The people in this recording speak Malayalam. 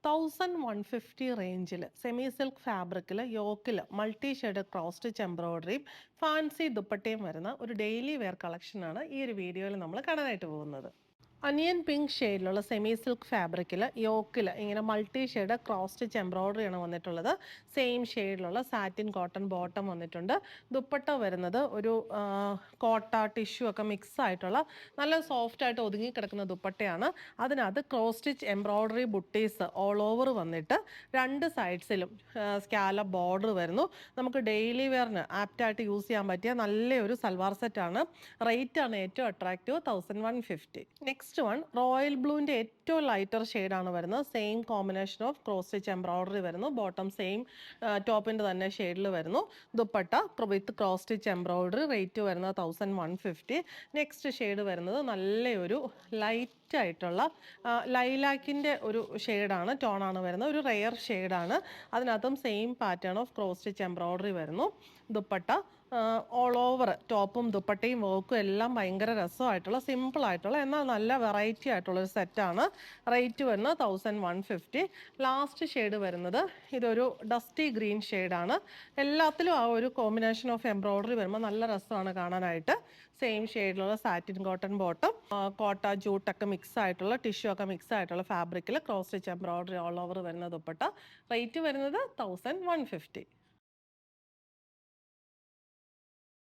1150 റേഞ്ചിൽ സെമി സിൽക്ക് ഫാബ്രിക്കിൽ യോക്കിൽ മൾട്ടി ഷെയ്ഡ് ക്രോസ് സ്റ്റിച്ച് എംബ്രോയ്ഡറിയും ഫാൻസി ദുപ്പട്ടയും വരുന്ന ഒരു ഡെയിലി വെയർ കളക്ഷനാണ് ഈ ഒരു വീഡിയോയിൽ നമ്മൾ കാണാനായിട്ട് പോകുന്നത്. അനിയൻ പിങ്ക് ഷെയ്ഡിലുള്ള സെമി സിൽക്ക് ഫാബ്രിക്കിൽ യോക്കിൽ ഇങ്ങനെ മൾട്ടി ഷെയ്ഡ് ക്രോസ് സ്റ്റിച്ച് എംബ്രോയ്ഡറിയാണ് വന്നിട്ടുള്ളത്. സെയിം ഷെയ്ഡിലുള്ള സാറ്റിൻ കോട്ടൺ ബോട്ടം വന്നിട്ടുണ്ട്. ദുപ്പട്ട വരുന്നത് ഒരു കോട്ട ടിഷ്യൂ ഒക്കെ മിക്സ് ആയിട്ടുള്ള നല്ല സോഫ്റ്റ് ആയിട്ട് ഒതുങ്ങി കിടക്കുന്ന ദുപ്പട്ടയാണ്. അതിനകത്ത് cross stitch embroidery butis all over വന്നിട്ട് രണ്ട് സൈഡ്സിലും സ്കാലപ്പ് ബോർഡർ വരുന്നു. നമുക്ക് ഡെയിലി വെയറിന് ആപ്റ്റായിട്ട് യൂസ് ചെയ്യാൻ പറ്റിയ നല്ലൊരു സൽവാർ സെറ്റാണ്. റേറ്റ് ആണ് ഏറ്റവും അട്രാക്റ്റീവ്, 1150. നെക്സ്റ്റ് വൺ റോയൽ ബ്ലൂവിൻ്റെ ഏറ്റവും ലൈറ്റർ ഷെയ്ഡാണ് വരുന്നത്. Same combination of cross stitch embroidery വരുന്നു. ബോട്ടം സെയിം ടോപ്പിൻ്റെ തന്നെ ഷെയ്ഡിൽ വരുന്നു. ദുപ്പട്ട വിത്ത് ക്രോസ് സ്റ്റിച്ച് എംബ്രോയ്ഡറി. റേറ്റ് വരുന്നത് 1150. നെക്സ്റ്റ് ഷെയ്ഡ് വരുന്നത് നല്ലൊരു ലൈറ്റ് ആയിട്ടുള്ള ലൈലാക്കിൻ്റെ ഒരു ഷെയ്ഡാണ്, ടോണാണ് വരുന്നത്. ഒരു റെയർ ഷെയ്ഡാണ്. അതിനകത്തും same pattern of cross stitch embroidery വരുന്നു. ദുപ്പട്ട ഓൾ ഓവർ ടോപ്പും ദുപ്പട്ടയും വർക്കും എല്ലാം ഭയങ്കര രസമായിട്ടുള്ള സിമ്പിളായിട്ടുള്ള എന്നാൽ നല്ല വെറൈറ്റി ആയിട്ടുള്ളൊരു സെറ്റാണ്. റേറ്റ് വരുന്നത് 1150. ലാസ്റ്റ് ഷെയ്ഡ് വരുന്നത് ഇതൊരു ഡസ്റ്റി ഗ്രീൻ ഷെയ്ഡാണ്. എല്ലാത്തിലും ആ ഒരു കോമ്പിനേഷൻ ഓഫ് എംബ്രോയ്ഡറി വരുമ്പോൾ നല്ല രസമാണ് കാണാനായിട്ട്. സെയിം ഷെയ്ഡിലുള്ള സാറ്റിൻ കോട്ടൺ ബോട്ടം, കോട്ട ജൂട്ടൊക്കെ മിക്സ് ആയിട്ടുള്ള ടിഷ്യൂ ഒക്കെ മിക്സ് ആയിട്ടുള്ള ഫാബ്രിക്കിൽ cross stitch embroidery all over വരുന്ന ദുപ്പട്ട. റേറ്റ് വരുന്നത് 1150.